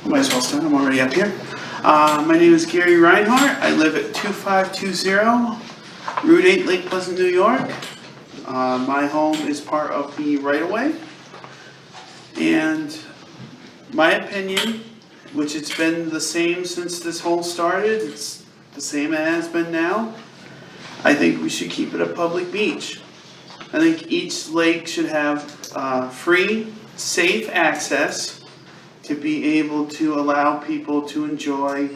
Might as well start, I'm already up here. My name is Gary Reinhardt. I live at 2520 Route 8, Lake Pleasant, New York. My home is part of the right-of-way. And my opinion, which it's been the same since this whole started, it's the same it has been now, I think we should keep it a public beach. I think each lake should have free, safe access to be able to allow people to enjoy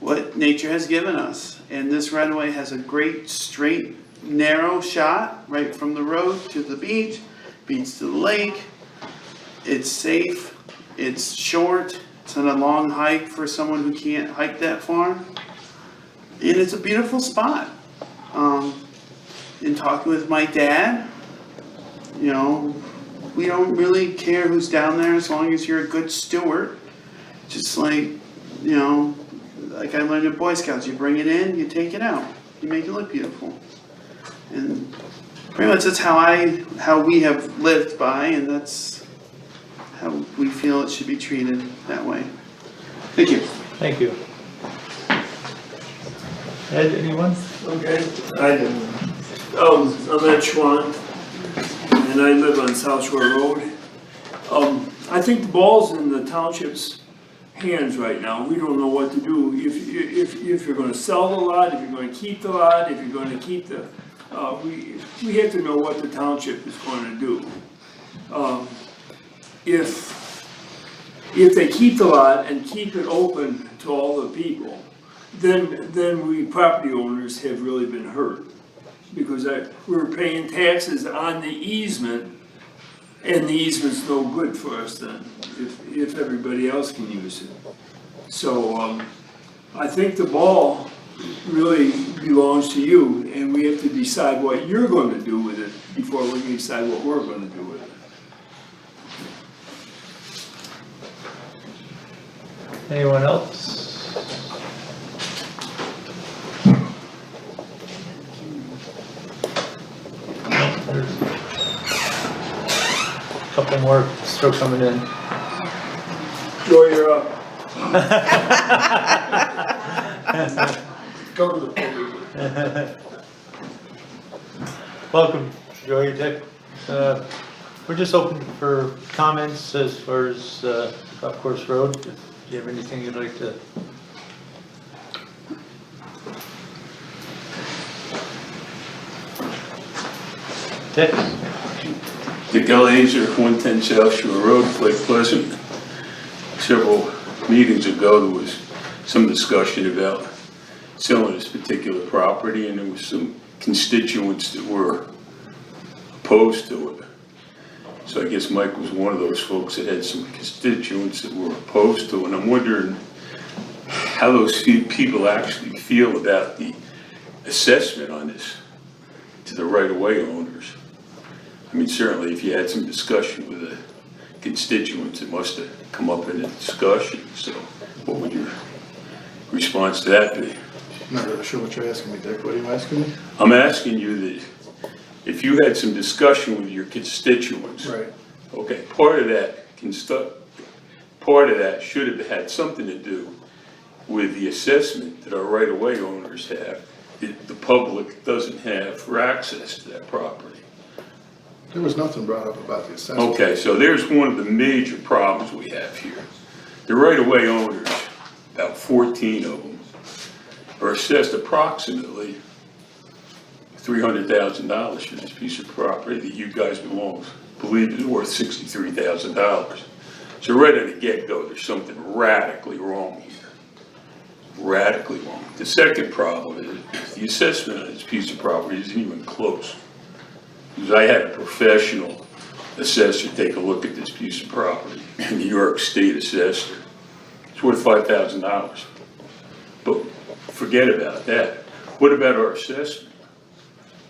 what nature has given us. And this right-of-way has a great, straight, narrow shot right from the road to the beach, beach to the lake. It's safe, it's short, it's not a long hike for someone who can't hike that far. And it's a beautiful spot. In talking with my dad, you know, we don't really care who's down there as long as you're a good steward. Just like, you know, like I learned in Boy Scouts, you bring it in, you take it out, you make it look beautiful. And pretty much that's how we have lived by, and that's how we feel it should be treated that way. Thank you. Thank you. Ed, anyone? Okay, I didn't. I'm Ed Schwann, and I live on South Shore Road. I think the ball's in the township's hands right now. We don't know what to do. If you're gonna sell the lot, if you're gonna keep the lot, if you're gonna keep the, we have to know what the township is gonna do. If they keep the lot and keep it open to all the people, then we property owners have really been hurt. Because we're paying taxes on the easement, and the easement's no good for us then, if everybody else can use it. So, I think the ball really belongs to you, and we have to decide what you're gonna do with it before we can decide what we're gonna do with it. Anyone else? There's a couple more still coming in. Joy, you're up. Go to the podium. Welcome, Joy, Dick. We're just open for comments as far as Golf Course Road. If you have anything you'd like to. Dick? Dick Elhazer, 110 South Shore Road, Lake Pleasant. Several meetings ago, there was some discussion about selling this particular property, and there was some constituents that were opposed to it. So I guess Mike was one of those folks that had some constituents that were opposed to it, and I'm wondering how those people actually feel about the assessment on this to the right-of-way owners. I mean, certainly if you had some discussion with the constituents, it must have come up in a discussion. So what would your response to that be? I'm not really sure what you're asking me, Dick. What are you asking me? I'm asking you that if you had some discussion with your constituents, Right. okay, part of that should have had something to do with the assessment that our right-of-way owners have, that the public doesn't have for access to that property. There was nothing brought up about the assessment. Okay, so there's one of the major problems we have here. The right-of-way owners, about 14 of them, are assessed approximately $300,000 for this piece of property that you guys believe is worth $63,000. So right at the get-go, there's something radically wrong here. Radically wrong. The second problem is the assessment on this piece of property isn't even close. Because I had a professional assessor take a look at this piece of property, a New York State assessor. It's worth $5,000. But forget about that. What about our assessment?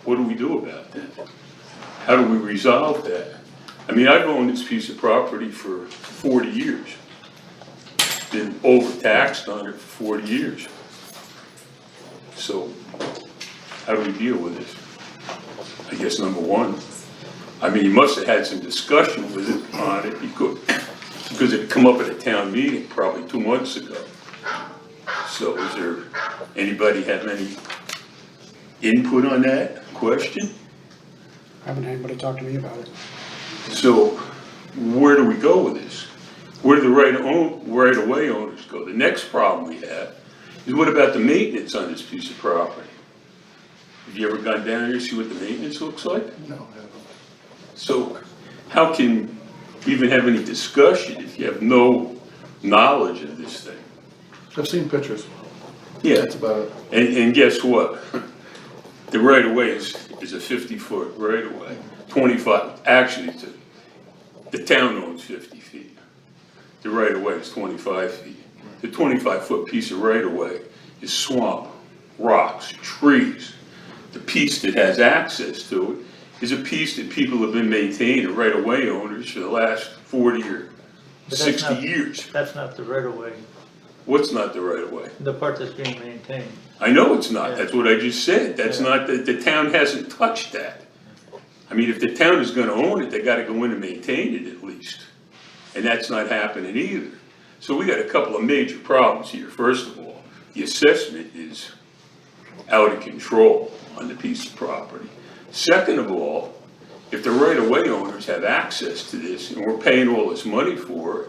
What do we do about that? How do we resolve that? I mean, I've owned this piece of property for 40 years. Been overtaxed on it for 40 years. So how do we deal with this? I guess number one, I mean, you must have had some discussion with it on it, because because it come up at a town meeting probably 2 months ago. So is there, anybody have any input on that question? I haven't had anybody talk to me about it. So where do we go with this? Where do the right-of-way owners go? The next problem we have is what about the maintenance on this piece of property? Have you ever gone down here to see what the maintenance looks like? No, I haven't. So how can we even have any discussion if you have no knowledge of this thing? I've seen pictures. Yeah, That's about it. and guess what? The right-of-way is a 50-foot right-of-way, 25, actually, the town owns 50 feet. The right-of-way is 25 feet. The 25-foot piece of right-of-way is swamp, rocks, trees. The piece that has access to it is a piece that people have been maintaining, right-of-way owners, for the last 40 or But that's 60 not- years. That's not the right of way, What's not the right-of-way? the part that's being maintained. I know it's not, Yeah. that's what I just said, that's Yeah. not, the town hasn't touched that. I mean, if the town is gonna own it, they gotta go in and maintain it at least, and that's not happening either. So we got a couple of major problems here. First of all, the assessment is out of control on the piece of property. Second of all, if the right-of-way owners have access to this, and we're paying all this money for it,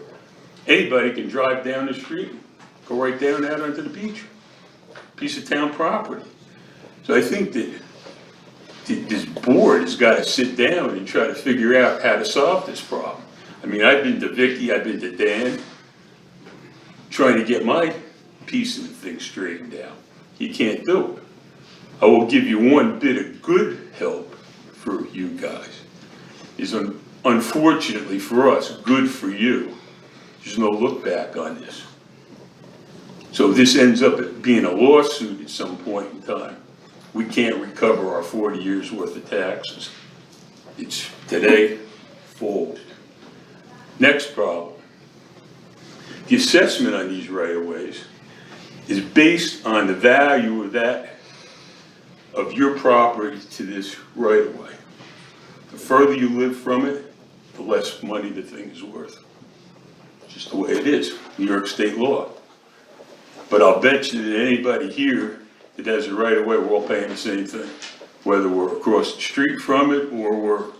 anybody can drive down the street, go right down out onto the beach, piece of town property. So I think that this board has got to sit down and try to figure out how to solve this problem. I mean, I've been to Vicky, I've been to Dan, trying to get my piece of the thing straightened out. You can't do it. I will give you one bit of good help for you guys. Is unfortunately for us, good for you. There's no look back on this. So this ends up being a lawsuit at some point in time. We can't recover our 40 years worth of taxes. It's today folded. Next problem. The assessment on these right-of-ways is based on the value of your property to this right-of-way. The further you live from it, the less money the thing is worth. Just the way it is, New York state law. But I'll bet you that anybody here that has a right-of-way, we're all paying the same thing. Whether we're across the street from it or we're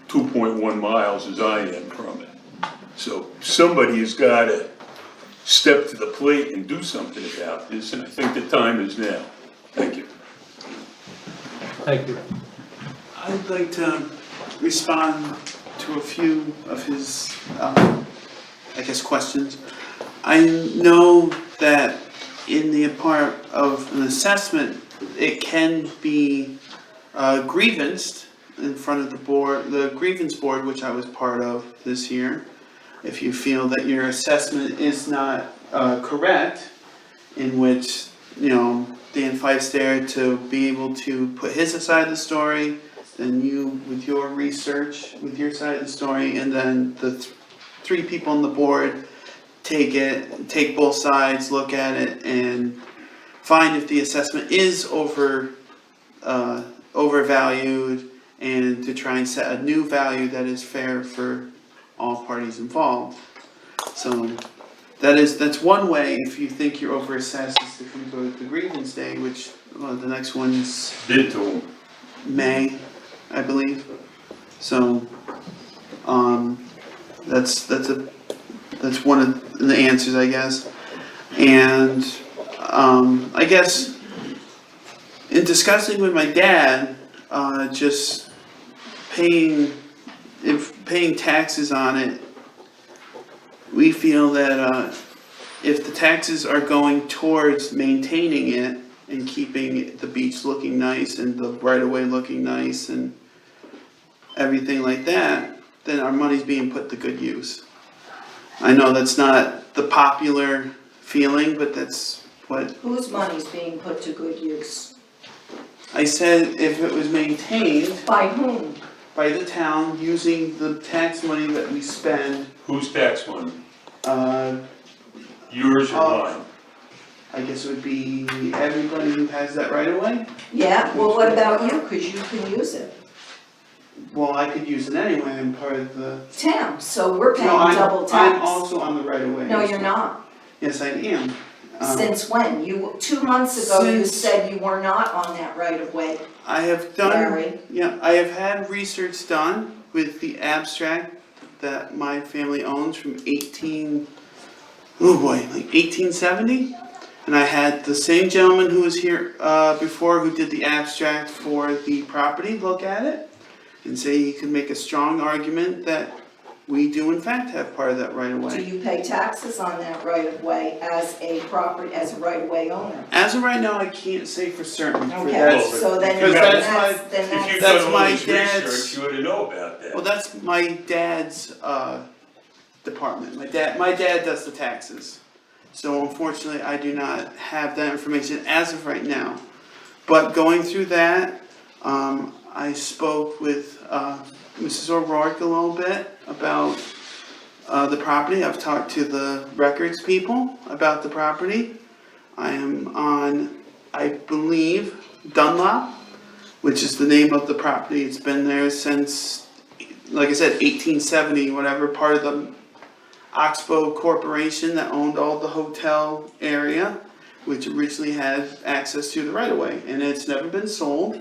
2.1 miles as I am from it. So somebody has got to step to the plate and do something about this, and I think the time is now. Thank you. Thank you. I'd like to respond to a few of his, I guess, questions. I know that in the part of an assessment, it can be grievanced in front of the board, the grievance board, which I was part of this year. If you feel that your assessment is not correct, in which, you know, Dan Fife's there to be able to put his side of the story, then you, with your research, with your side of the story, and then the three people on the board take both sides, look at it, and find if the assessment is overvalued, and to try and set a new value that is fair for all parties involved. So that's one way. If you think you're overassessed, is to come to the grievance day, which the next one's Did to them. May, I believe. So that's one of the answers, I guess. And I guess in discussing with my dad, just paying taxes on it, we feel that if the taxes are going towards maintaining it and keeping the beach looking nice and the right-of-way looking nice and everything like that, then our money's being put to good use. I know that's not the popular feeling, but that's what Whose money's being put to good use? I said. If it was maintained By whom? by the town using the tax money that we spend, Whose tax money? uh, Yours or mine? I guess it would be everybody who has that right away. Yeah, well, what about you? Because you can use it. Well, I could use it anyway, I'm part of the. Town, so we're paying No, double I'm tax. also on the right of way. No, you're not. Yes, I am. Since when? 2 months ago, you Since- said you were not on that right of way, I have done, Larry. yeah, I have had research done with the abstract that my family owns from like 1870. And I had the same gentleman who was here before who did the abstract for the property look at it and say he could make a strong argument that we do in fact have part of that right of Do way. you pay taxes on that right of way as a property, as a right of way owner? As of right now, I can't say for certain for Okay, that. so then because that's, that's then If that's. you've That's done all my this dad's- research, you ought to know about that. Well, that's my dad's department. My dad does the taxes. So unfortunately, I do not have that information as of right now. But going through that, I spoke with Mrs. O'Rourke a little bit about the property. I've talked to the records people about the property. I am on, I believe, Dunlop, which is the name of the property. It's been there since, like I said, 1870, whatever, part of the Oxbow Corporation that owned all the hotel area, which originally had access to the right of way, and it's never been sold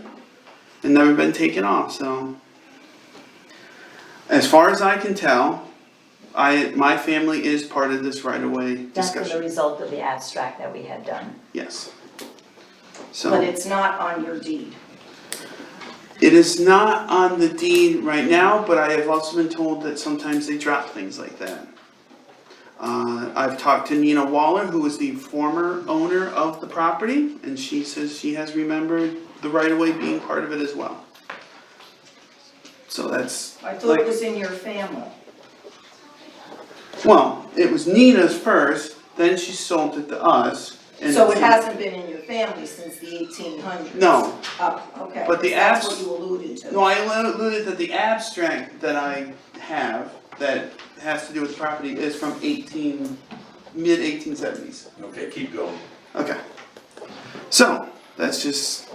and never been taken off. So, as far as I can tell, my family is part of this right of way That's the discussion. result of the abstract that we had done. Yes. But So it's not on your deed. it is not on the deed right now, but I have also been told that sometimes they drop things like that. I've talked to Nina Waller, who was the former owner of the property, and she says she has remembered the right-of-way being part of it as well. So that's, I thought it was in your family. well, it was Nina's first, then she sold it to us. And So it it's- hasn't been in your family since the 1800s? No, Oh, okay. But the That's abs- what you alluded to. no, I alluded that the abstract that I have that has to do with the property is from mid-1870s. Okay, keep going. Okay. So, that's just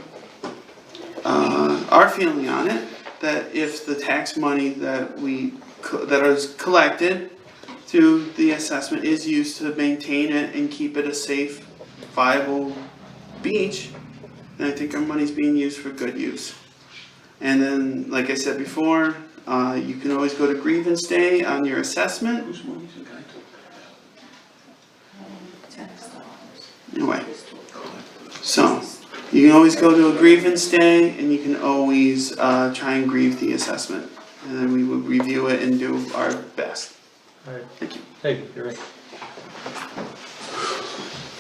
our feeling on it, that if the tax money that that is collected through the assessment is used to maintain it and keep it a safe, viable beach, then I think our money's being used for good use. And then, like I said before, you can always go to grievance day on your assessment. Whose money's the guy Anyway, so you can always go to a grievance day and you can always try and grieve the assessment. And then we would review it and do our best. Alright, Thank you. thank you, Gary.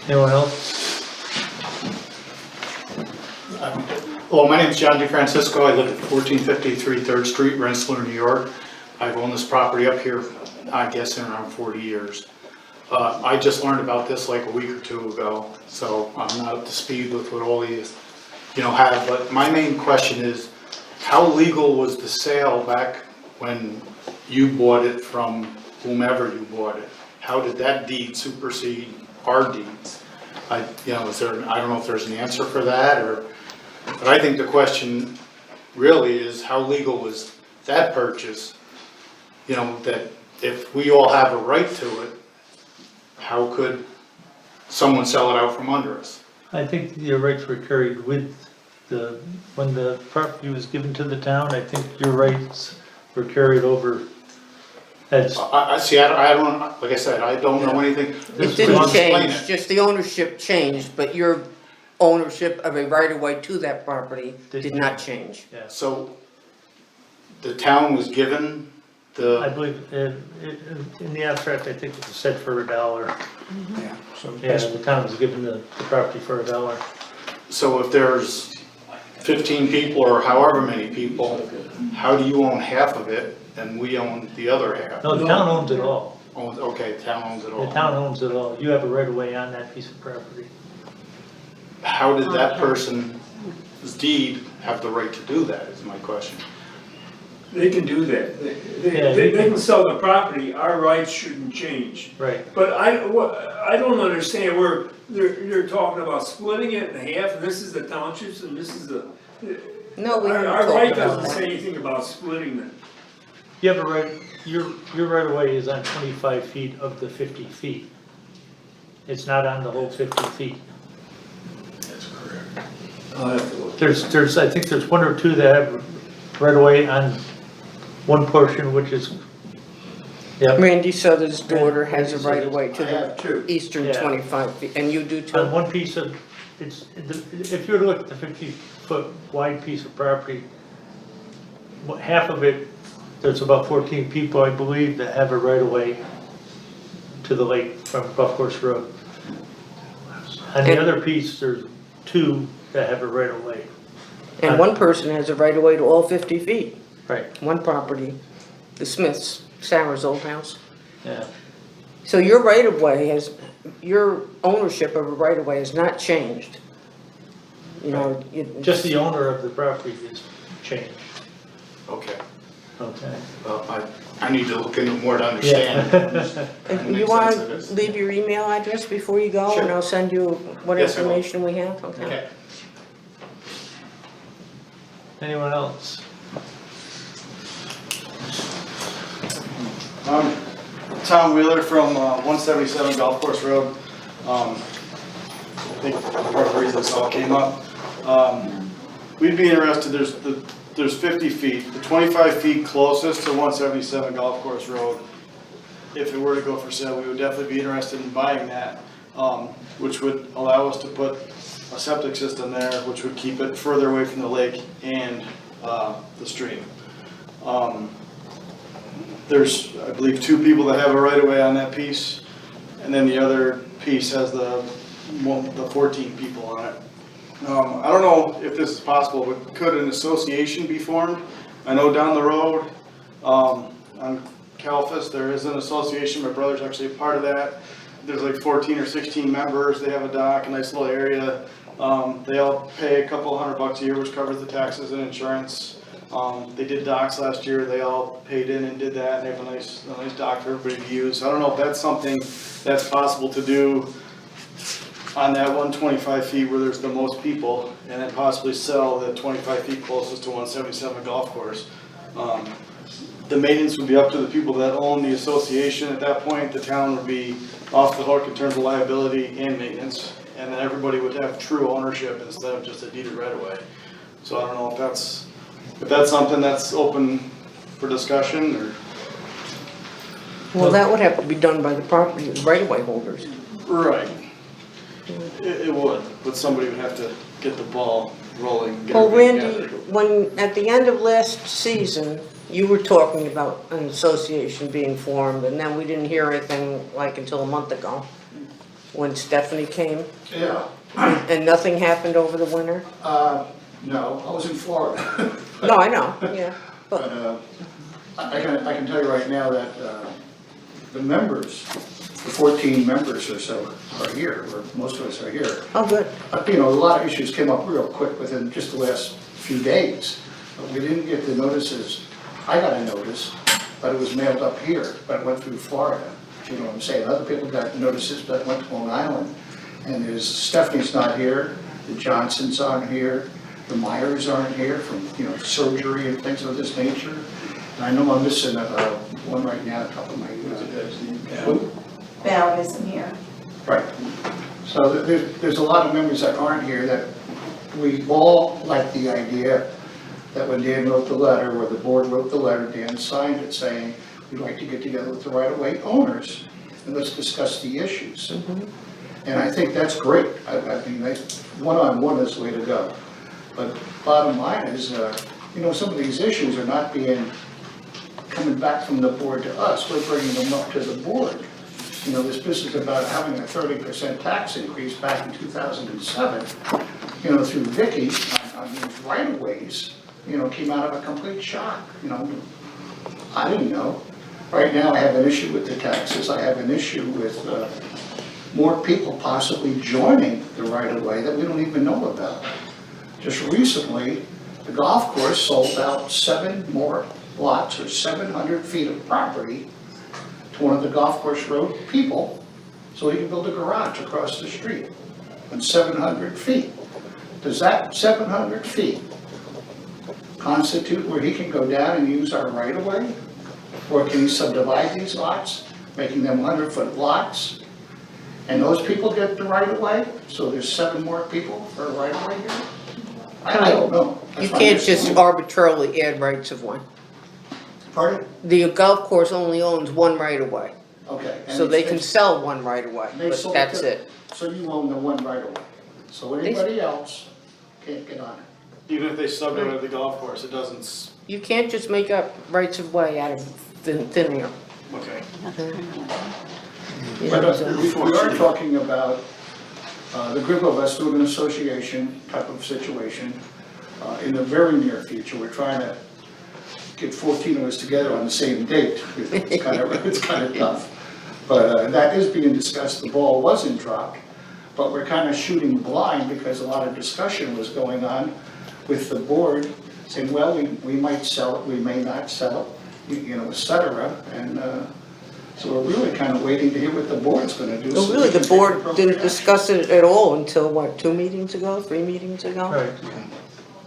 Anyone else? Well, my name's John DeFrancisco. I live at 1453 3rd Street, Rensselaer, New York. I've owned this property up here, I guess, in around 40 years. I just learned about this like a week or two ago, so I'm not up to speed with what all these, have. But my main question is, how legal was the sale back when you bought it from whomever you bought it? How did that deed supersede our deeds? I don't know if there's an answer for that, but I think the question really is, how legal was that purchase? That if we all have a right to it, how could someone sell it out from under us? I think your rights were carried with when the property was given to the town, I think your rights were carried over as. I don't, like I said, I don't know anything. This It didn't was- Explain change, it. just the ownership changed, but your ownership of a right-of-way to that property did not change. Yeah, So the town was given I the, believe, in the abstract, I think it was said for $1. Yeah, so Yeah, the town was given the property for $1. so if there's 15 people or however many people, how do you own half of it and we own the other half? No, the town owns it all. Okay, town owns it all. The town owns it all. You have a right of way on that piece of property. How did that person's deed have the right to do that, is my question. They can do that. Yeah, They you can sell the property, our rights shouldn't change. Right. But I don't understand where they're talking about splitting it in half, and this is the townships and this is the, No, we haven't Our talked right about doesn't say that. anything about splitting it. You have a right, your right of way is on 25 feet of the 50 feet. It's not on the whole 50 feet. That's correct. I'll have to look. There's, I think there's one or two that have right of way on one portion, which is, yep, Randy Souther's daughter has a right of way to I have the two. eastern Yeah. 25 feet, and you do on too? one piece of, it's, if you were to look at the 50-foot wide piece of property, half of it, there's about 14 people, I believe, that have a right of way to the lake from Golf Course Road. On the And- other piece, there's 2 that have a right of way. And one person has a right of way to all 50 feet, Right, one property, the Smiths, Sarah's old house. yeah. So your right of way has, your ownership of a right of way has not changed. You know, Just the owner of the property is changed, Okay, okay? well, I need to look into it more to understand. If Makes you wanna sense of this. leave your email address before you go, and Sure. I'll send you what Yes, I will. information we have, okay? Okay. Anyone else? Tom Wheeler from 177 Golf Course Road. I think part of the reason this all came up. We'd be interested, there's 50 feet, the 25 feet closest to 177 Golf Course Road. If it were to go for sale, we would definitely be interested in buying that, which would allow us to put a septic system there, which would keep it further away from the lake and the stream. There's, I believe, 2 people that have a right of way on that piece, and then the other piece has the 14 people on it. I don't know if this is possible, but could an association be formed? I know down the road, on Calfus, there is an association, my brother's actually a part of that. There's like 14 or 16 members, they have a dock, a nice little area. They all pay a couple $100 a year, which covers the taxes and insurance. They did docks last year, they all paid in and did that, and they have a nice dock for everybody to use. I don't know if that's something that's possible to do on that 125 feet where there's the most people, and then possibly sell the 25 feet closest to 177 golf course. The maintenance would be up to the people that own the association. At that point, the town would be off the hook in terms of liability and maintenance, and then everybody would have true ownership instead of just a deeded right of way. So I don't know if that's something that's open for discussion, or? Well, that would have to be done by the property, right of way holders. Right. It would, but somebody would have to get the ball rolling. Get Well, everything Randy, together. when, at the end of last season, you were talking about an association being formed, and then we didn't hear anything like until a month ago, when Stephanie came, Yeah, and nothing happened over the winter? no, I was in Florida. No, I know, yeah, But I can tell you right now that the members, the 14 members or so are here, or most of us are here. oh, good. You know, a lot of issues came up real quick within just the last few days. But we didn't get the notices. I got a notice, but it was mailed up here, but it went through Florida. You know what I'm saying? Other people got notices that went to Long Island. And there's, Stephanie's not here, the Johnsons aren't here, the Myers aren't here from, you know, surgery and things of this nature. And I know I'm missing one right now, top of my head. Val isn't here. Right. So there's a lot of members that aren't here that we all like the idea that when Dan wrote the letter, or the board wrote the letter, Dan signed it saying, we'd like to get together with the right-of-way owners and let's discuss the issues. And I think that's great. I mean, one-on-one is the way to go. But bottom line is, you know, some of these issues are not coming back from the board to us. We're bringing them up to the board. You know, this business about having a 30% tax increase back in 2007, you know, through Vicky on these right-of-ways, you know, came out of a complete shock. You know, I didn't know. Right now, I have an issue with the taxes. I have an issue with more people possibly joining the right-of-way that we don't even know about. Just recently, the golf course sold out 7 more lots, or 700 feet of property, to one of the golf course road people, so he can build a garage across the street on 700 feet. Does that 700 feet constitute where he can go down and use our right of way? Or can he subdivide these lots, making them 100-foot lots? And those people get the right of way, so there's 7 more people for a right of way here? I don't know. You That's my can't just understanding. arbitrarily add rights of way. Pardon? The golf course only owns one right of way, Okay. and so they can it's- sell one right of way, they but sold that's to- it. So you own the one right of way, so anybody else can't get on it. Even if they subdivide the golf course, it doesn't, You can't just make up rights of way out of thin air. okay. You But know, we are talking about the group of us doing an association type of situation in the very near future. We're trying to get 14 of us together on the same date. It's kind of tough. But that is being discussed. The ball wasn't dropped, but we're kind of shooting blind because a lot of discussion was going on with the board saying, well, we might sell it, we may not sell it, you know, et cetera. And so we're really kind of waiting to hear what the board's going to do. Well, so really, we the can take board appropriate didn't discuss it at all until, what, 2 meetings ago, 3 meetings ago? Right.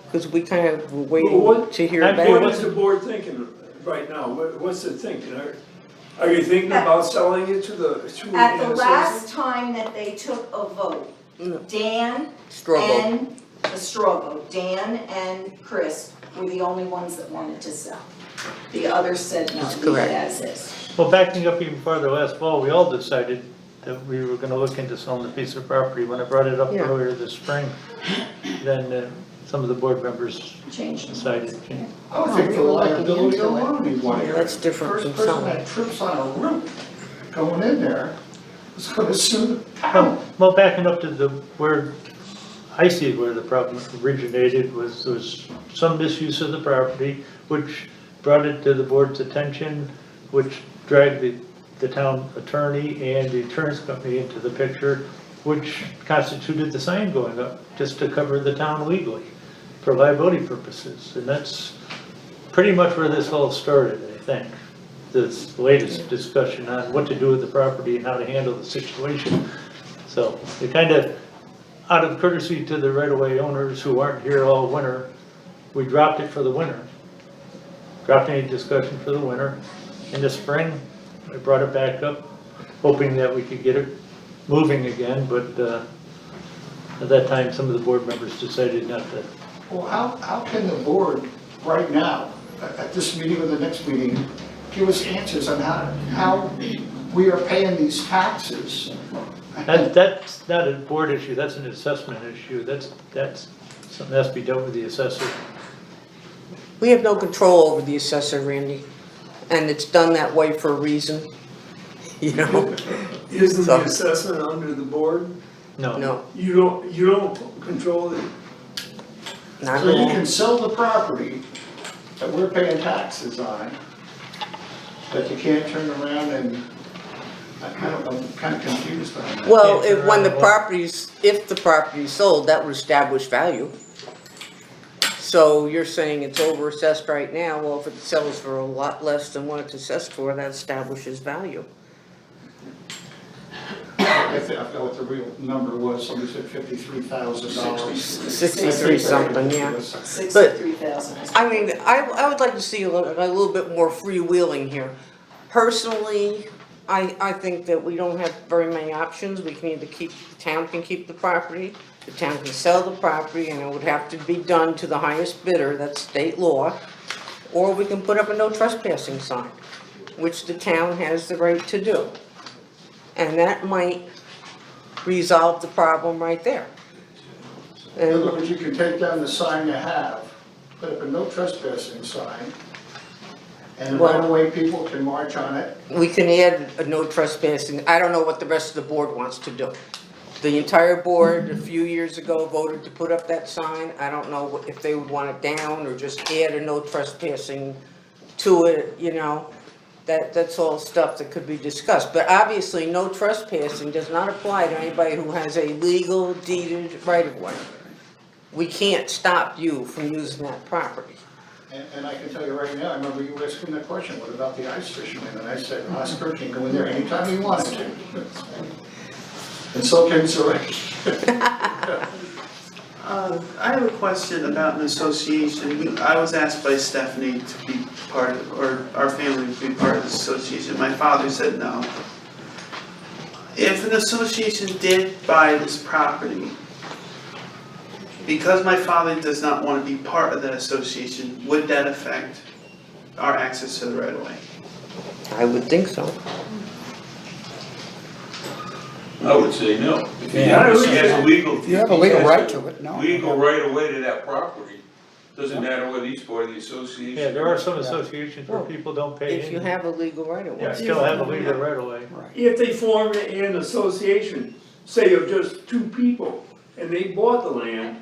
Because we kind of were Well, waiting what- to hear Actually, back. What is the board thinking right now? What's it thinking? Are you thinking about selling it to the, to At the an last association? time that they took a vote, Dan Straw vote. and, the straw vote, Dan and Chris were the only ones that wanted to sell. The others said no, That's leave it correct. as is. Well, backing up even farther, last fall, we all decided that we were gonna look into selling the piece of property. When I brought it up Yeah. earlier this spring, then some of the board members Change them. decided, I would think the liability alone is one. Yeah, that's different from First person selling. that trips on a root going in there is going to sue the town. well, backing up to where I see where the problem originated was, there was some misuse of the property, which brought it to the board's attention, which dragged the town attorney and the insurance company into the picture, which constituted the sign going up, just to cover the town legally, for liability purposes. And that's pretty much where this all started, I think. This latest discussion on what to do with the property and how to handle the situation. So it kind of, out of courtesy to the right-of-way owners who aren't here all winter, we dropped it for the winter. Dropped any discussion for the winter. In the spring, I brought it back up, hoping that we could get it moving again, but at that time, some of the board members decided not to. Well, how can the board right now, at this meeting or the next meeting, give us answers on how we are paying these taxes? That's not a board issue, that's an assessment issue. That's something that has to be dealt with the assessor. We have no control over the assessor, Randy, and it's done that way for a reason, you know? Isn't So- the assessment under the board? No, You don't control it? not So at you all. can sell the property that we're paying taxes on, but you can't turn around and, I don't know, I'm kind of confused on that. Well, Can't turn if, when around the and property's, if the property's sold, that would establish value. So you're saying it's overassessed right now, well, if it sells for a lot less than what it's assessed for, that establishes value. I forgot what the real number was, somebody said $53,000. 63 something, yeah. 63,000. I mean, I would like to see a little bit more freewheeling here. Personally, I think that we don't have very many options. We can either the town can keep the property, the town can sell the property, and it would have to be done to the highest bidder, that's state law, or we can put up a no trespassing sign, which the town has the right to do. And that might resolve the problem right there. In other And words, you can take down the sign you have, put up a no trespassing sign, and Well- right away people can march on it. we can add a no trespassing. I don't know what the rest of the board wants to do. The entire board a few years ago voted to put up that sign. I don't know if they would want it down or just add a no trespassing to it, you know. That's all stuff that could be discussed. But obviously, no trespassing does not apply to anybody who has a legal deeded right of way. We can't stop you from using that property. And I can tell you right now, I remember you asking that question, what about the ice fishermen? And I said, Oscar can go in there anytime he wanted to. And so can Zoe. I have a question about an association. I was asked by Stephanie to be part of, or our family to be part of this association. My father said no. If an association did buy this property, because my father does not want to be part of that association, would that affect our access to the right of way? I would think so. I would say no. If he Yeah, has a legal. If you have a legal right to it, no. Legal right of way to that property, doesn't matter whether he's part of the association. Yeah, there are some associations where people don't pay If you in. have a legal right of Yeah, way. still have a legal right of way. Right. If they formed an association, say of just 2 people, and they bought the land,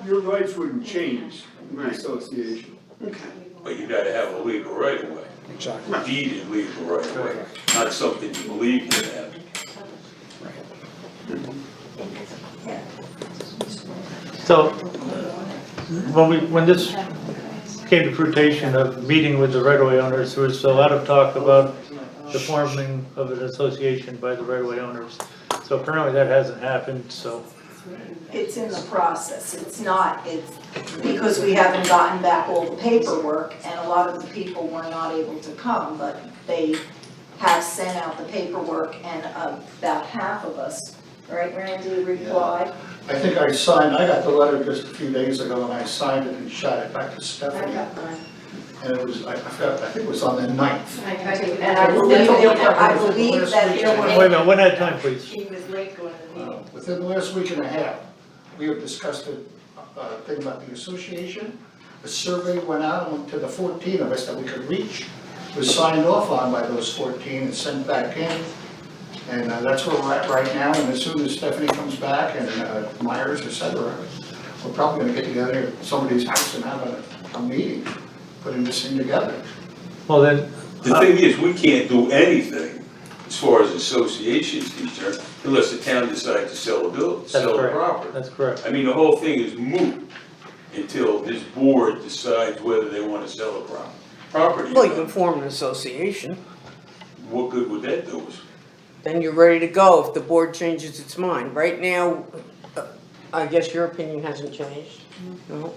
your rights wouldn't change in the Right. association. Okay. But you gotta have a legal right of way, Exactly. deeded legal right of way, not something you believe you have. So, when this came to fruition of meeting with the right-of-way owners, there was a lot of talk about the forming of an association by the right-of-way owners. So apparently that hasn't happened, so, It's in the process, it's not, it's because we haven't gotten back all the paperwork, and a lot of the people were not able to come, but they have sent out the paperwork, and about half of us, right, Randy, replied? I think I got the letter just a few days ago, and I signed it and shot it back to Stephanie. And it was, I think it was on the 9th. And I believe that there were. wait a minute, one at a time, please. He was late going to the meeting. Within the last week and a half, we have discussed a thing about the association. A survey went out and to the 14 of us that we could reach, was signed off on by those 14 and sent back in. And that's where we're at right now, and as soon as Stephanie comes back and Myers, et cetera, we're probably gonna get together at somebody's house and have a meeting, putting this thing together. Well then, The thing is, we can't do anything as far as associations concerned unless the town decides to sell the that's correct, property. that's correct. I mean, the whole thing is moot until this board decides whether they wanna sell the property. Well, you can form an association, What good would that do us? then you're ready to go if the board changes its mind. Right now, I guess your opinion hasn't changed? No?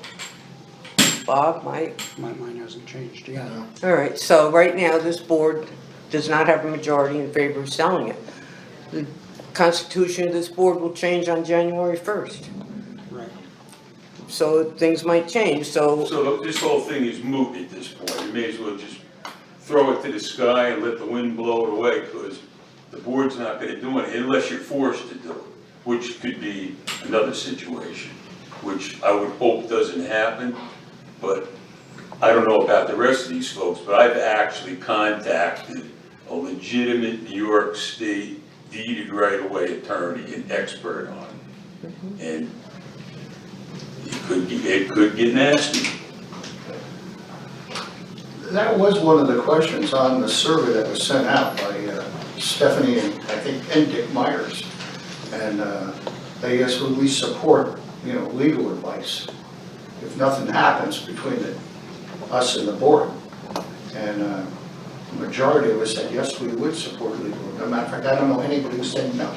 Bob, Mike? My mind hasn't changed yet. All right, so right now, this board does not have a majority in favor of selling it. The constitution of this board will change on January 1st, Right. so things might change, so, So this whole thing is moot at this point. You may as well just throw it to the sky and let the wind blow it away, because the board's not gonna do it unless you're forced to do it, which could be another situation, which I would hope doesn't happen, but I don't know about the rest of these folks, but I've actually contacted a legitimate New York State deeded right-of-way attorney and expert on it. And it could get nasty. That was one of the questions on the survey that was sent out by Stephanie and I think Dick Myers. And they asked, would we support, legal advice if nothing happens between us and the board? And the majority of us said, yes, we would support legal. As a matter of fact, I don't know anybody who said no.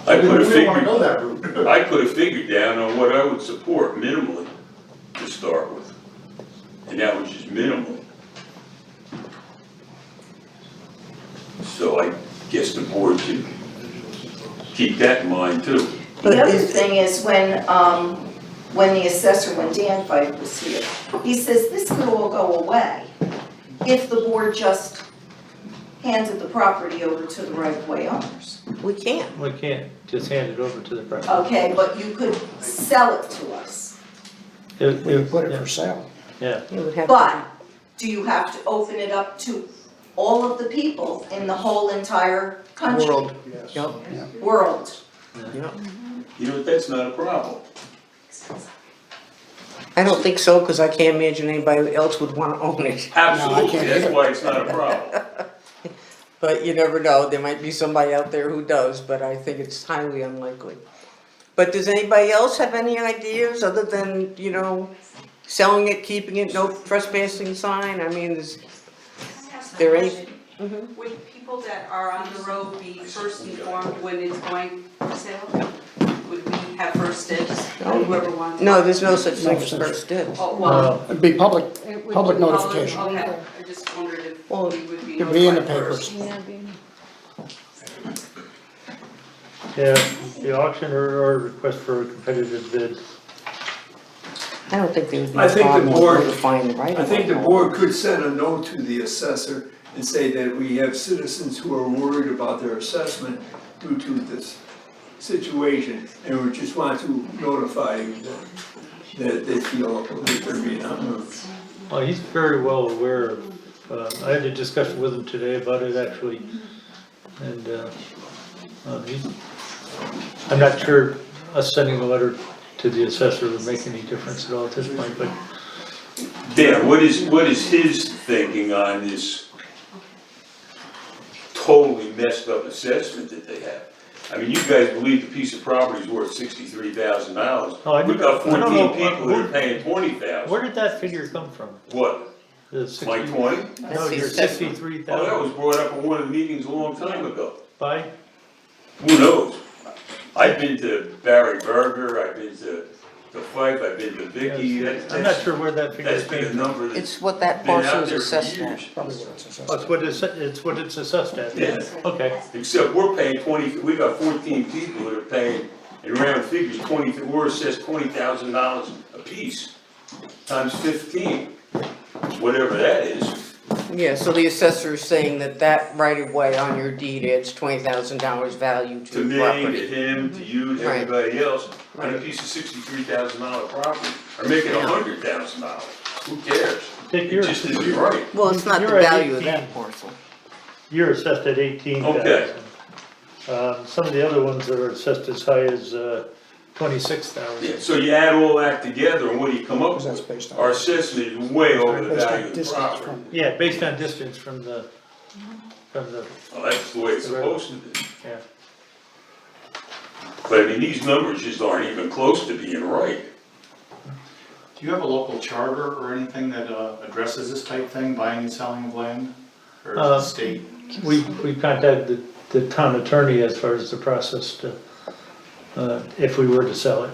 I could have We don't want to go figured, that route. I could have figured down on what I would support minimally to start with. And that was just minimally. So I guess the board can keep that in mind too. The other thing is when the assessor, when Dan Fife was here, he says this could all go away if the board just handed the property over to the right-of-way owners. we can't. We can't just hand it over to the president. Okay, but you could sell it to us. We put it for sale. Yeah, It would have to But do you have to open it up to all of the people in the whole entire be country? world. Yes. Yep, World. yep. You know, that's not a problem. I don't think so, because I can't imagine anybody else would want to own it. Absolutely, can't that's either. why it's not a problem. But you never know, there might be somebody out there who does, but I think it's highly unlikely. But does anybody else have any ideas other than, selling it, keeping it, no trespassing sign? I mean, is there any? Would people that are on the road be first informed when it's going for sale? Would we have first dibs, whoever wants? No, there's no such thing No as such- first dibs. Oh, well, It'd be public, it would public be notification. Okay, I just wondered if Well, we would be It'd be in the notified first. papers. Yeah, the auction or request for a competitive bid. I don't think there would be I a think the problem with board- notifying the right I of think the way. board could send a note to the assessor and say that we have citizens who are worried about their assessment due to this situation, and we just want to notify you that they feel that they're being unheard. Well, he's very well aware of, I had a discussion with him today about it actually. And, I'm not sure us sending a letter to the assessor would make any difference at all at this point, but Dan, what is his thinking on this totally messed up assessment that they have? I mean, you guys believe the piece of property is worth $63,000. Oh, I We've got don't know. 14 people that are paying $20,000. where did that figure come from? What, The 60 like 20? That's No, the you're assessment. 63,000. Oh, that was brought up in one of the meetings a long time ago. By? Who knows? I've been to Barry Berger, I've been to Fife, I've been to Vicky. I'm not sure where that figure That's been a came from. number that's It's what that been parcel out is there for assessed years. at. Probably what it's assessed. Oh, it's what it's assessed at? Yes. Okay, Except we're paying 20, we got 14 people that are paying, in round figures, 20, we're assessed $20,000 apiece, times 15, whatever that is. Yeah, so the assessor is saying that right of way on your deed adds $20,000 value to To the me, to property. him, to you, to Right. everybody else, on a Right. piece of $63,000 property, or making $100,000. Who cares? Dick, It you're, just isn't right. Well, it's not the You're at value of 18. that parcel. you're assessed at 18,000. Okay. Some of the other ones that are assessed as high as 26,000. Yeah, so you add all that together, and what do you come up Because that's with? based on. Our assessment is way over the Based on value of the distance property. from. Yeah, based on distance from the, Well, that's the way it's supposed to be. yeah. But I mean, these numbers just aren't even close to being right. Do you have a local charter or anything that addresses this type thing, buying and selling of land? Or is it the state? We contacted the town attorney as far as the process to, if we were to sell it,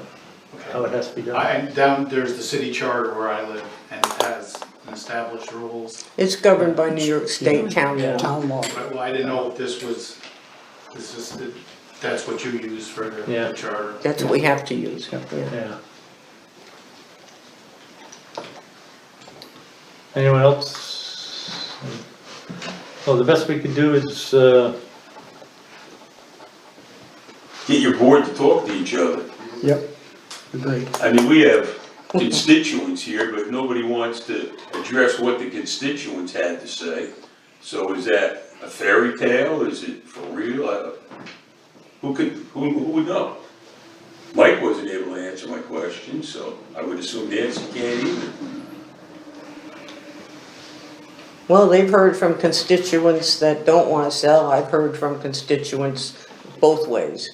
how it has to be done. There's the city charter where I live, and it has an established rules. It's governed by New York State town law. Town law. Well, I didn't know if that's what you use for Yeah. the charter. That's what we have to use, yeah. Yeah. Anyone else? Well, the best we can do is, Get your board to talk to each other. Yep, agreed. I mean, we have constituents here, but nobody wants to address what the constituents had to say. So is that a fairy tale? Is it for real? Who would know? Mike wasn't able to answer my question, so I would assume Nancy can't either. Well, they've heard from constituents that don't wanna sell, I've heard from constituents both ways.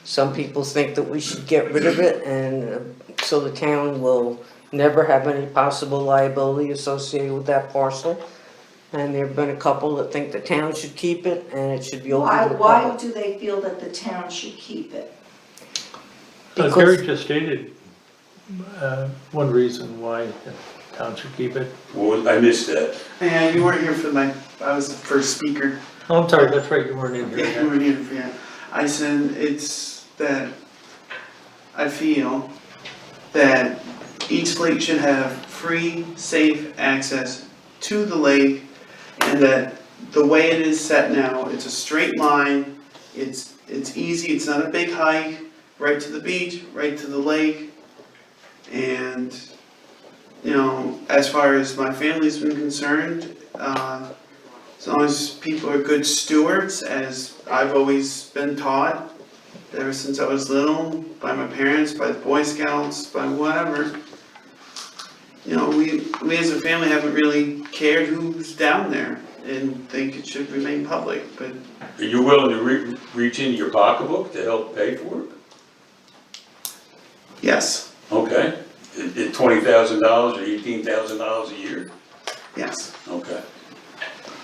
Some people think that we should get rid of it, and so the town will never have any possible liability associated with that parcel. And there've been a couple that think the town should keep it, and it should be open to the Why public. do they feel that the town should keep it? Because- Gary just stated, one reason why the town should keep it. Well, I missed that. Yeah, you weren't here for I was the first speaker. Oh, I'm sorry, that's right, you weren't in Yeah, here. you weren't here for that. I said it's that I feel that each lake should have free, safe access to the lake, and that the way it is set now, it's a straight line, it's easy, it's not a big hike, right to the beach, right to the lake. And, you know, as far as my family's been concerned, as long as people are good stewards, as I've always been taught, ever since I was little, by my parents, by the Boy Scouts, by whatever. You know, we as a family haven't really cared who's down there and think it should remain public, but Are you willing to reach into your pocketbook to help pay for it? yes, Okay. At $20,000 or $18,000 a year? yes. Okay.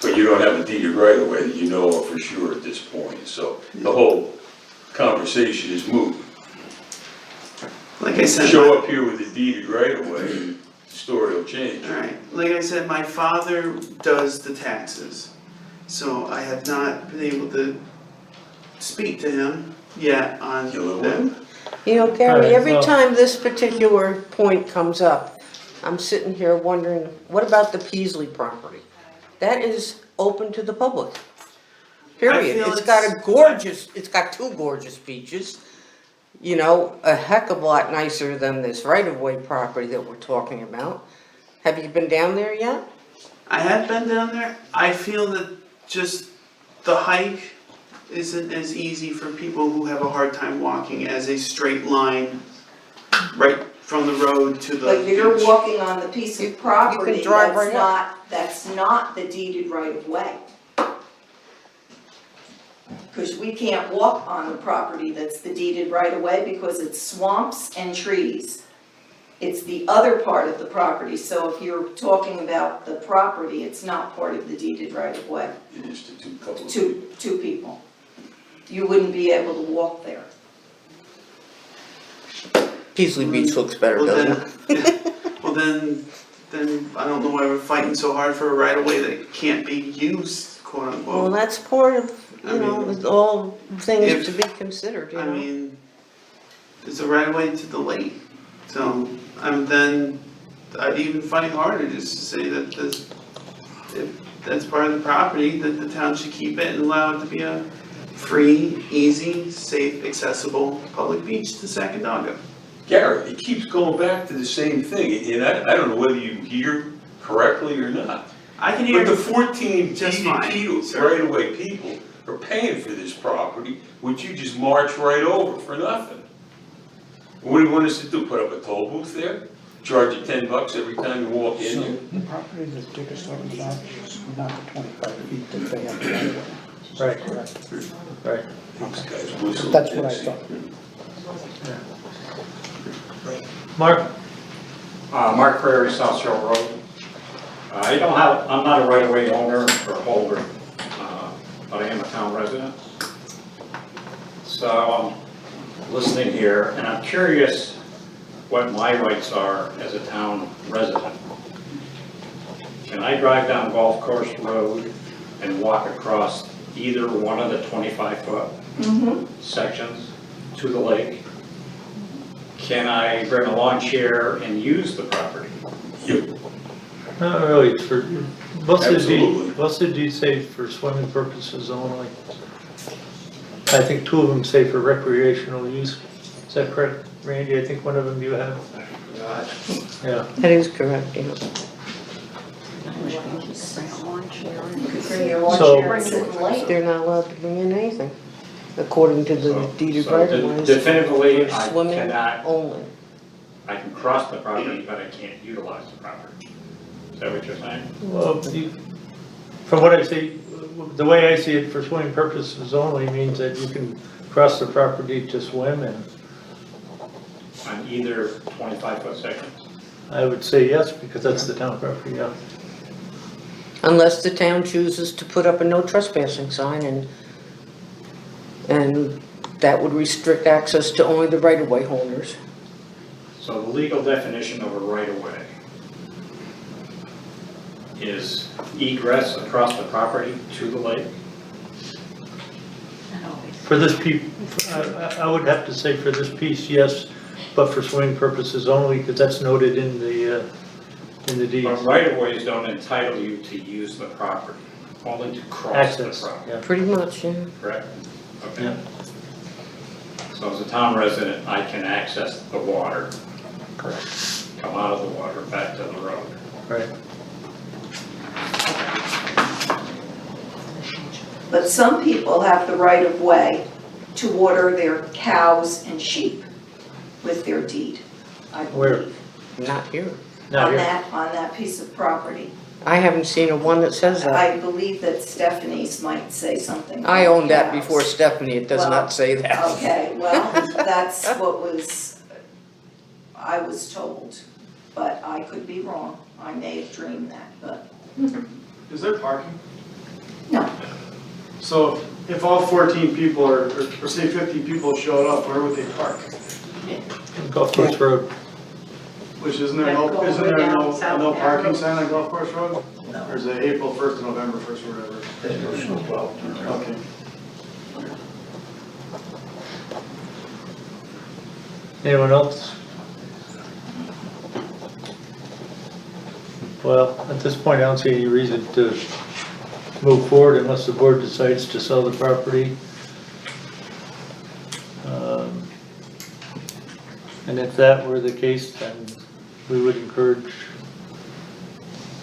But you don't have a deed of right of way that you know of for sure at this point, so the whole conversation is moot. Like I said. Show up here with a deeded right of way and the story will change. Alright, like I said, my father does the taxes, so I have not been able to speak to him yet on You live them. You know, All Gary, right, every well- time this particular point comes up, I'm sitting here wondering, what about the Peasley property? That is open to the public. Period. feel It's got it's- a gorgeous, it's got two gorgeous beaches. You know, a heck of a lot nicer than this right-of-way property that we're talking about. Have you been down there yet? I have been down there, I feel that just the hike isn't as easy for people who have a hard time walking as a straight line right from the road to the But you're beach. walking on the piece of property drive right up. that's not the deeded right of way. Cause we can't walk on the property that's the deeded right of way because it's swamps and trees. It's the other part of the property, so if you're talking about the property, it's not part of the deeded right of way. It is to two couple of. Two people. You wouldn't be able to walk there. Peasley Beach looks better, Well, doesn't it? Well then I don't know why we're fighting so hard for a right of way that can't be used, quote Well, unquote. that's part of, I you know, mean, it's all things if- to be considered, you I know? mean, it's a right of way to the lake, so, then I'd even find it harder just to say that this, if that's part of the property, that the town should keep it and allow it to be a free, easy, safe, accessible public beach to Sacandaga. Garrett, it keeps going back to the same thing, and I don't know whether you hear correctly or not. I can hear But the 14 Just fine, people, sir. right away people are paying for this property, which you just march right over for nothing. What do you want us to do, put up a toll booth there? Charge you $10 every time you walk in So here? the property that Dick is talking about is not the 25 feet that they have right away. Right. Correct. Right. These guys whistle. That's what I thought. Mark? Mark Prairie, South Shore Road. I'm not a right-of-way owner or holder, but I am a town resident. So I'm listening here, and I'm curious what my rights are as a town resident. Can I drive down Golf Course Road and walk across either one of the 25-foot sections to the lake? Can I bring a lawn chair and use the property? Not really, it's for, Absolutely. most of the deeds say for swimming purposes only. I think two of them say for recreational use. Is that correct, Randy? I think one of them you have. Yeah. That is correct, yeah. You could bring your lawn So- chair and sit in the lake. They're not allowed to bring in anything, according to the So- deeded so right of ways. definitively, For I swimming cannot- only. I can cross the property, but I can't utilize the property. Is that what you're saying? Well, from what I see, the way I see it, for swimming purposes only means that you can cross the property to swim, and On either 25-foot sections? I would say yes, because that's the town property, yeah. Unless the town chooses to put up a no trespassing sign and that would restrict access to only the right-of-way holders. So the legal definition of a right-of-way is egress across the property to the lake? For this I would have to say for this piece, yes, but for swimming purposes only, because that's noted in the deeds. But right-of-ways don't entitle you to use the property, only to cross the Access, property, yeah. Pretty much, yeah. correct? Okay. Yeah. So as a town resident, I can access the water, Correct. come out of the water, back to the road. Right. But some people have the right of way to water their cows and sheep with their deed, I Where? believe. Not here. Now, On here, that piece of property. I haven't seen a one that says that. I believe that Stephanie's might say something. I about owned that cows. before Stephanie, it does Well, not say that. Okay, well, that's what I was told, but I could be wrong. I may have dreamed that, but Is there parking? no. So if all 14 people or say 50 people showed up, where would they park? Golf course road. Which isn't there no, isn't there no parking sign on Golf Course Road? Or is it April 1st to November 1st or whatever? Okay. Anyone else? Well, at this point, I don't see any reason to move forward unless the board decides to sell the property. And if that were the case, then we would encourage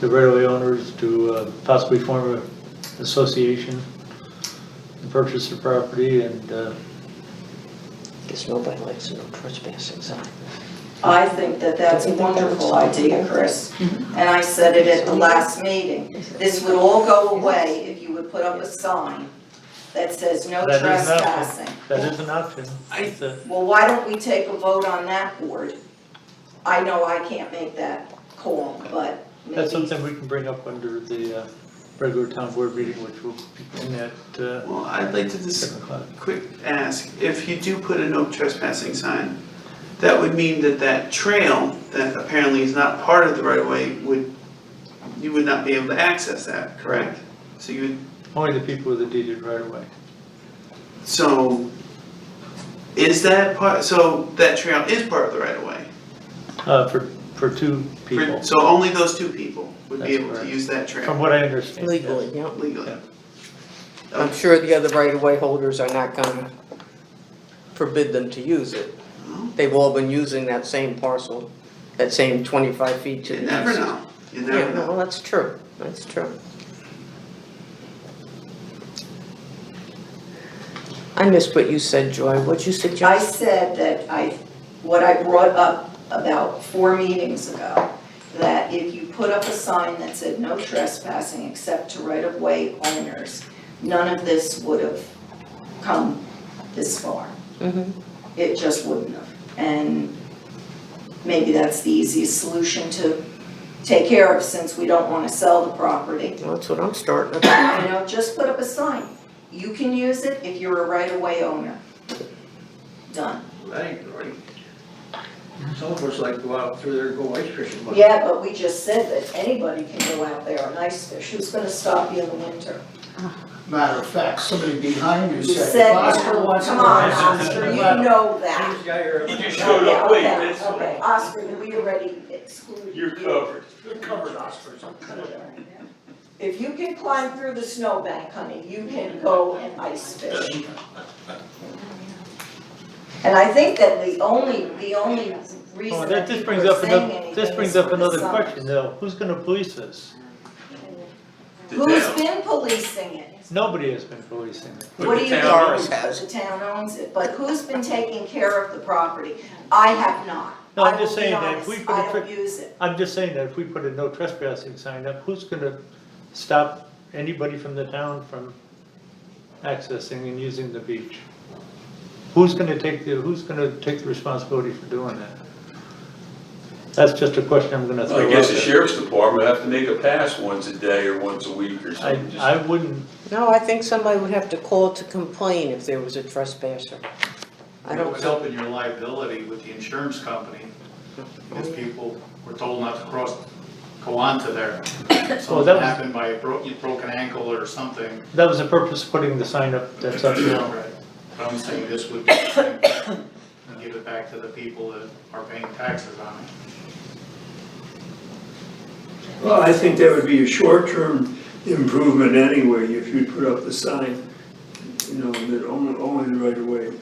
the right-of-way owners to possibly form an association and purchase the property and Guess nobody likes a no trespassing sign. I think that that's a wonderful idea, Chris. And I said it at the last meeting. This would all go away if you would put up a sign that says no that is an option. trespassing. That is an option. Well, why don't we take a vote on that board? I know I can't make that call, but That's maybe. something we can bring up under the regular town board meeting, which will begin at Well, I'd like to just 7 o'clock. quick ask, if you do put a no trespassing sign, that would mean that that trail that apparently is not part of the right of way you would not be able to access that, correct? So you would, Only the people with the deeded right of way. so is that part, so that trail is part of the right of way? For two people, So only those two people would be That's able to correct. use that trail from what I understand. Legally, yeah. legally? I'm sure the other right-of-way holders are not gonna forbid them to use it. They've all been using that same parcel, that same 25 feet to You the never east. know, you Yeah, never no, know. that's true, that's true. I missed what you said, Joy, what'd you I suggest? said that what I brought up about 4 meetings ago, that if you put up a sign that said no trespassing except to right-of-way owners, none of this would have come this far. Mhm. It just wouldn't have. And maybe that's the easiest solution to take care of since we don't want to sell the property. Well, that's what I'm starting with. You know, just put up a sign. You can use it if you're a right-of-way owner. Done. Right. Some of us like to go out through there and go ice fishing. but- Yeah, but we just said that anybody can go out there and ice fish. Who's gonna stop you in the winter? Matter of fact, somebody behind you You said, said, if Oscar wants to. come on, Oscar, you know that. You just showed up late, Okay, that's okay, Oscar, we already excluded. You're covered. You're covered, Oscar. If you can climb through the snowbank, honey, you can go and ice fish. And I think that the only reason Oh, that this people brings are up saying another, anything this is brings up for the another sign. question though, who's gonna police this? Who's been policing it? Nobody has been policing it. What do you mean? Doris has. The town owns it, but who's been taking care of the property? I have not. No, I'm just I will be saying that if we honest, put a I don't trick- use it. I'm just saying that if we put a no trespassing sign up, who's gonna stop anybody from the town from accessing and using the beach? Who's gonna take the responsibility for doing that? That's just a question I'm gonna throw I out guess the there. sheriff's department have to make a pass once a day or once a week or something. just- I wouldn't, No, I think somebody would have to call to complain if there was a trespasser. I It don't would think, help in your liability with the insurance company, because people were told not to go onto there. Something that was- happened by a broken ankle or something. that was the purpose of putting the sign up that's up now. Right. But I'm saying this would be the same thing, and give it back to the people that are paying taxes on it. Well, I think that would be a short-term improvement anyway, if you put up the sign, you know, that only the right-of-way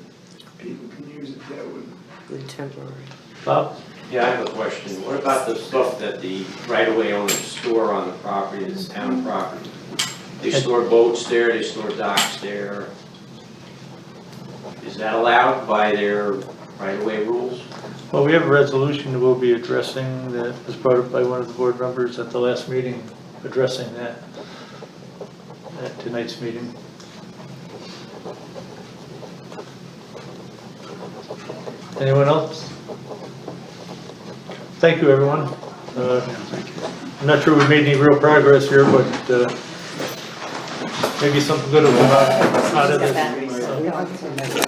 people can use it, that would. good temporary. Bob? Yeah, I have a question. What about the stuff that the right-of-way owners store on the property, it's town property? They store boats there, they store docks there. Is that allowed by their right-of-way rules? Well, we have a resolution that we'll be addressing that was brought up by one of the board members at the last meeting, addressing that at tonight's meeting. Anyone else? Thank you, everyone. I'm not sure we made any real progress here, but maybe something good will come out of Step this. back.